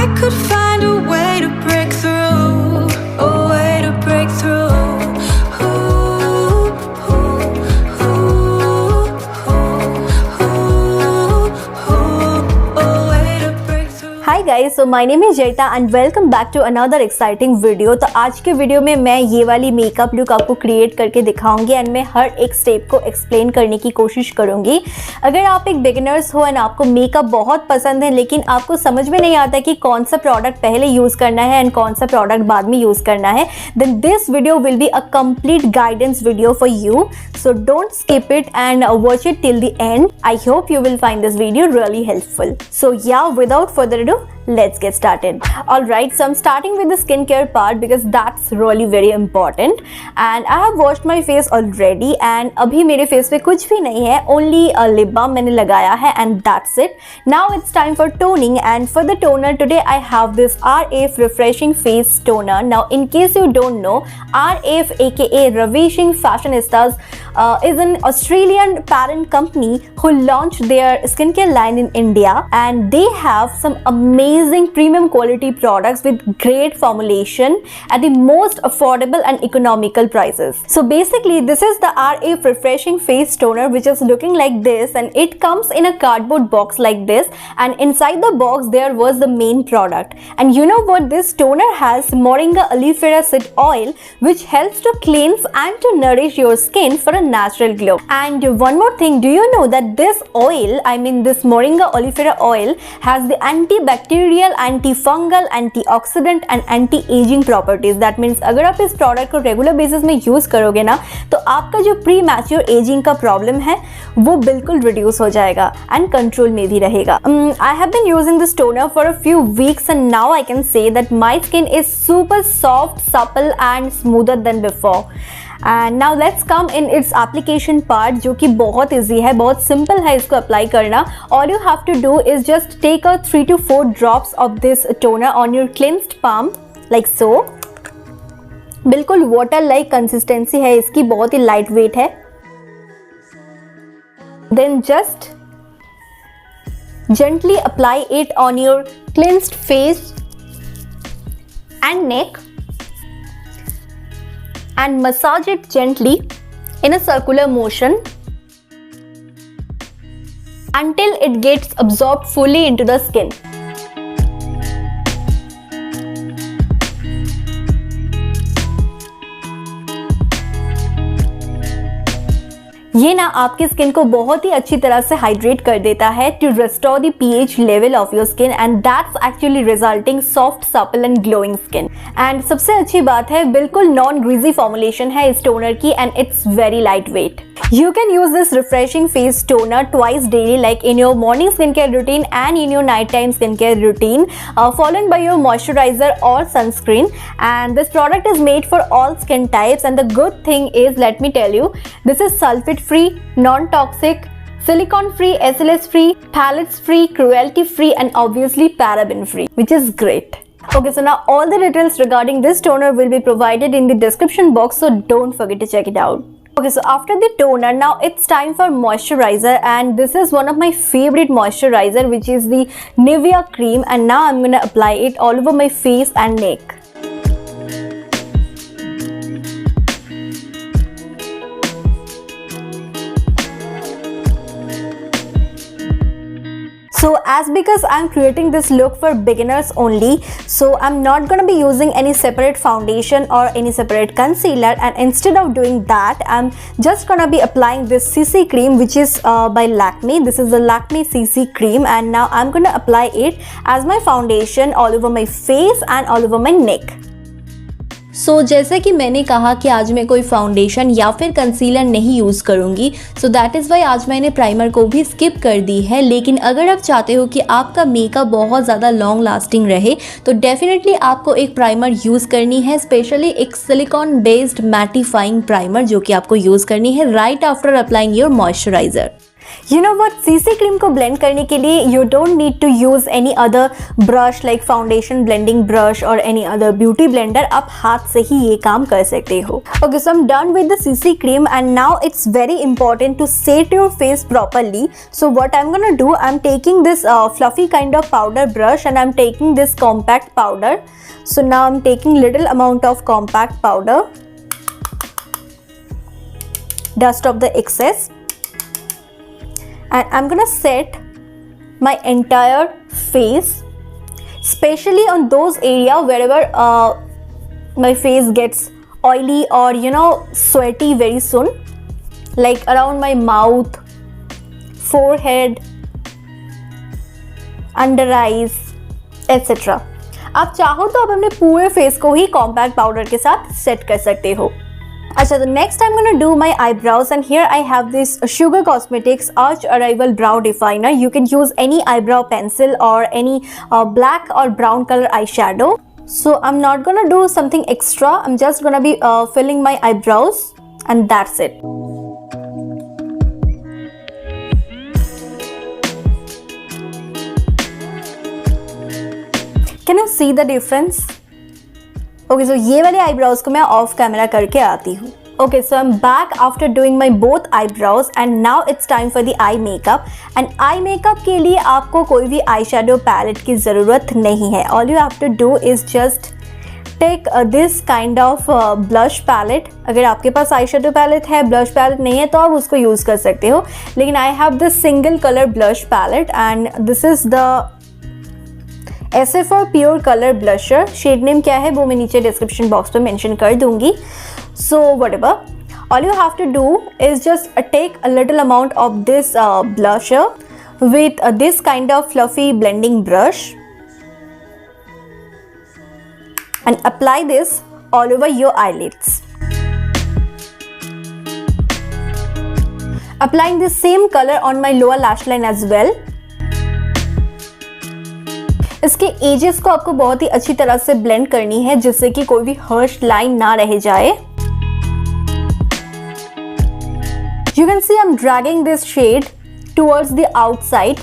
I could find a way to break through, a way to break through. Hi guys, so my name is Jayeeta and welcome back to another exciting video। तो आज के video में मैं ये वाली makeup look आपको create करके दिखाऊंगी एंड मैं हर एक स्टेप को एक्सप्लेन करने की कोशिश करूंगी। अगर आप एक बिगिनर्स हो एंड आपको मेकअप बहुत पसंद है लेकिन आपको समझ में नहीं आता कि कौन सा प्रोडक्ट पहले यूज़ करना है एंड कौन सा प्रोडक्ट बाद में यूज़ करना है, then this video will be a complete guidance video for you, so don't skip it and watch it till the end. I hope you will find this video really helpful. So yeah, without further ado, let's get started. Alright, so I'm starting with the skincare part because that's really very important. And I have washed my face already and अभी मेरे face पे कुछ भी नहीं है, only a lip balm मैंने लगाया है and that's it. Now it's time for toning, and for the toner today I have this RF Refreshing Face Toner. Now in case you don't know, RF aka Ravishing Fashionistas is an Australian parent company who launched their skincare line in India, and they have some amazing premium quality products with great formulation at the most affordable and economical prices. So basically this is the RF Refreshing Face Toner, which is looking like this, and it comes in a cardboard box like this, and inside the box there was the main product. And you know what, this toner has moringa aloe vera seed oil, which helps to cleanse and to nourish your skin for a natural glow. And one more thing, do you know that this oil, I mean this moringa aloe vera oil, has the antibacterial, antifungal, antioxidant and anti-aging properties. That means अगर आप इस product को regular basis में use करोगे ना, तो आपका जो प्री मैच्योर एजिंग का प्रॉब्लम है वो बिल्कुल रिड्यूस हो जाएगा एंड कंट्रोल में भी रहेगा। I have been using this toner for a few weeks and now I can say that my skin is super soft, supple and smoother than before. And now let's come in its application part, जो कि बहुत easy है, बहुत simple है इसको apply करना। All you have to do is just take a 3 to 4 drops of this toner on your cleansed palm like so. बिल्कुल water like consistency है इसकी, बहुत ही light weight है। Then just gently apply it on your cleansed face and neck and massage it gently in a circular motion until it gets absorbed fully into the skin. ये ना आपकी skin को बहुत ही अच्छी तरह से हाइड्रेट कर देता है to restore the pH level of your skin, and that's actually resulting soft supple and glowing skin. And सबसे अच्छी बात है, बिल्कुल नॉन ग्रीजी फॉर्मुलेशन है इस टोनर की and it's very light weight. You can use this refreshing face toner twice daily, like in your morning skincare routine and in your nighttime skincare routine, followed by your moisturizer or sunscreen. And this product is made for all skin types, and the good thing is, let me tell you, this is sulfate free, non-toxic, silicone free, SLS free, phthalates free, cruelty free and obviously paraben free, which is great. Okay, so now all the details regarding this toner will be provided in the description box, so don't forget to check it out. Okay, so after the toner, now it's time for moisturizer, and this is one of my favorite moisturizer, which is the Nivea Creme, and now I'm gonna apply it all over my face and neck. So as because I'm creating this look for beginners only, so I'm not gonna be using any separate foundation or any separate concealer, and instead of doing that, I'm just gonna be applying this CC cream, which is by Lakme. This is the Lakme CC cream, and now I'm gonna apply it as my foundation all over my face and all over my neck. सो जैसे कि मैंने कहा कि आज मैं कोई foundation या फिर कंसीलर नहीं यूज़ करूँगी, सो दैट इज़ वाई आज मैंने प्राइमर को भी स्किप कर दी है। लेकिन अगर आप चाहते हो कि आपका मेकअप बहुत ज़्यादा लॉन्ग लास्टिंग रहे, तो डेफिनेटली आपको एक प्राइमर यूज़ करनी है, स्पेशली एक सिलिकॉन बेस्ड मैटिफाइंग प्राइमर, जो कि आपको यूज़ करनी है right after applying your moisturiser. You know what, CC cream को ब्लेंड करने के लिए you don't need to use any other brush like foundation blending brush or any other beauty blender. आप हाथ से ही ये काम कर सकते हो. Okay, so I'm done with the CC cream and now it's very important to set your face properly. So what I'm gonna do, I'm taking this fluffy kind of powder brush and I'm taking this compact powder. So now I'm taking little amount of compact powder. Dust off the excess. And I'm gonna set my entire face, especially on those areas wherever my face gets oily or you know sweaty very soon, like around my mouth, forehead, under eyes, etc. आप चाहो तो आप अपने पूरे face को ही compact powder के साथ set कर सकते हो. अच्छा, तो next I'm gonna do my eyebrows and here I have this Sugar Cosmetics Arch Arrival Brow Definer. You can use any eyebrow pencil or any black or brown color eyeshadow. So I'm not gonna do something extra. I'm just gonna be filling my eyebrows and that's it. Can you see the difference? Okay, so ये वाले eyebrows को मैं off camera करके आती हूँ. Okay, so I'm back after doing my both eyebrows and now it's time for the eye makeup. And eye makeup के लिए आपको कोई भी eyeshadow palette की ज़रूरत नहीं है. All you have to do is just take this kind of blush palette. अगर आपके पास eyeshadow palette है, blush palette नहीं है तो आप उसको use कर सकते हो. लेकिन I have this single color blush palette and this is the S.F.R pure colour blusher. Shade name क्या है वो मैं नीचे डिस्क्रिप्शन बॉक्स पे मेंशन कर दूंगी. So whatever, all you have to do is just take a little amount of this blusher with this kind of fluffy blending brush and apply this all over your eyelids. Applying the same color on my lower lash line as well. इसके edges को आपको बहुत ही अच्छी तरह से blend करनी है जिससे कि कोई भी हर्श लाइन ना रह जाए. You can see I'm dragging this shade towards the outside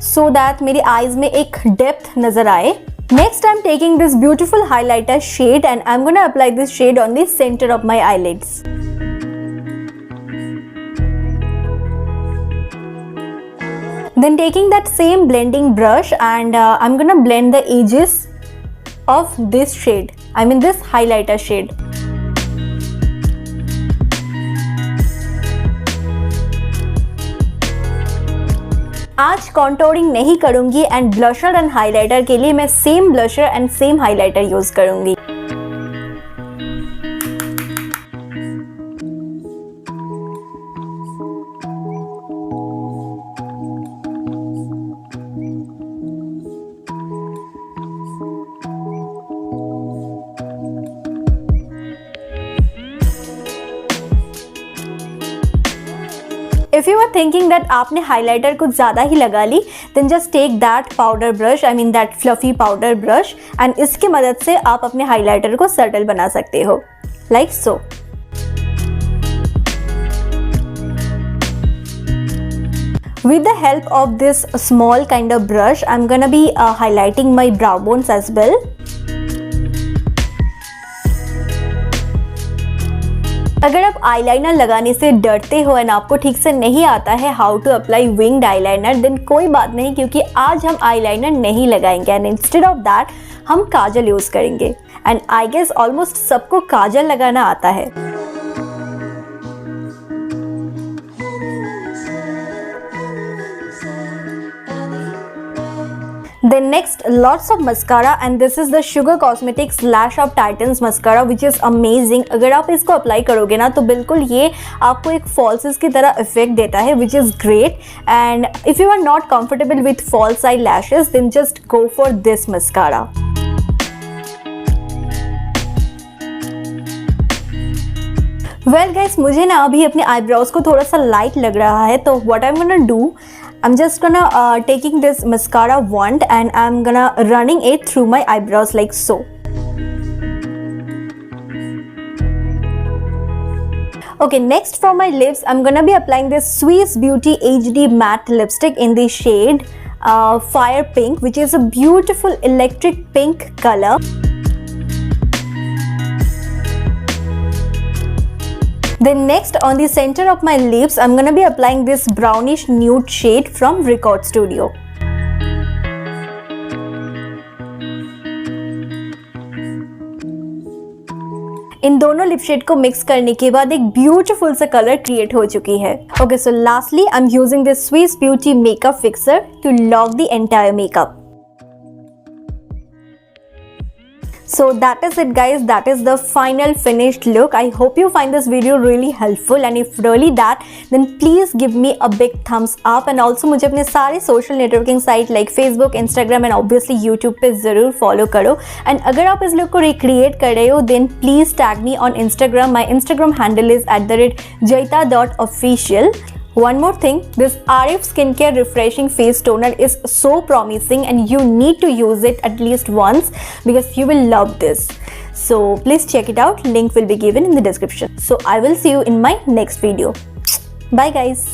so that मेरी eyes में एक depth नजर आए. Next I'm taking this beautiful highlighter shade and I'm gonna apply this shade on the center of my eyelids. Then taking that same blending brush and I'm gonna blend the edges of this shade. I mean this highlighter shade. आज contouring नहीं करूंगी and blusher and highlighter के लिए मैं same blusher and same highlighter use करूंगी. If you are thinking that आपने highlighter कुछ ज़्यादा ही लगा ली, then just take that powder brush, I mean that fluffy powder brush, and इसकी मदद से आप अपने highlighter को subtle बना सकते हो, like so. With the help of this small kind of brush, I'm gonna be highlighting my brow bones as well. अगर आप आईलाइनर लगाने से डरते हो एंड आपको ठीक से नहीं आता है how to apply winged eyeliner, then कोई बात नहीं क्योंकि आज हम आईलाइनर नहीं लगाएंगे एंड इंस्टेड ऑफ दैट हम काजल यूज करेंगे. एंड आई गेस ऑलमोस्ट सबको काजल लगाना आता है. Then next, lots of mascara and this is the Sugar Cosmetics Lash of Titans mascara which is amazing. अगर आप इसको अप्लाई करोगे ना तो बिल्कुल ये आपको एक falsies की तरह इफेक्ट देता है which is great. And if you are not comfortable with false eye lashes then just go for this mascara. Well guys, मुझे ना अभी अपने eyebrows को थोड़ा सा light लग रहा है तो what I'm gonna do, I'm just gonna taking this mascara wand and I'm gonna running it through my eyebrows like so. Okay, next for my lips, I'm gonna be applying this Swiss Beauty HD matte lipstick in the shade Fire Pink, which is a beautiful electric pink color. Then next, on the center of my lips, I'm gonna be applying this brownish nude shade from Record Studio. इन दोनों lip shade को mix करने के बाद एक beautiful सा colour create हो चुकी है. Okay, so lastly I am using this Swiss beauty makeup fixer to lock the entire makeup. So that is it guys, that is the final finished look. I hope you find this video really helpful, and if really that, then please give me a big thumbs up, and also मुझे अपने सारे social networking site like Facebook, Instagram and obviously YouTube पे ज़रूर follow करो. And अगर आप इस look को recreate कर रहे हो, then please tag me on Instagram. My Instagram handle is @jayeeta.official. One more thing, this RF Skincare Refreshing Face Toner is so promising and you need to use it at least once because you will love this. So please check it out. Link will be given in the description. So I will see you in my next video. Bye guys.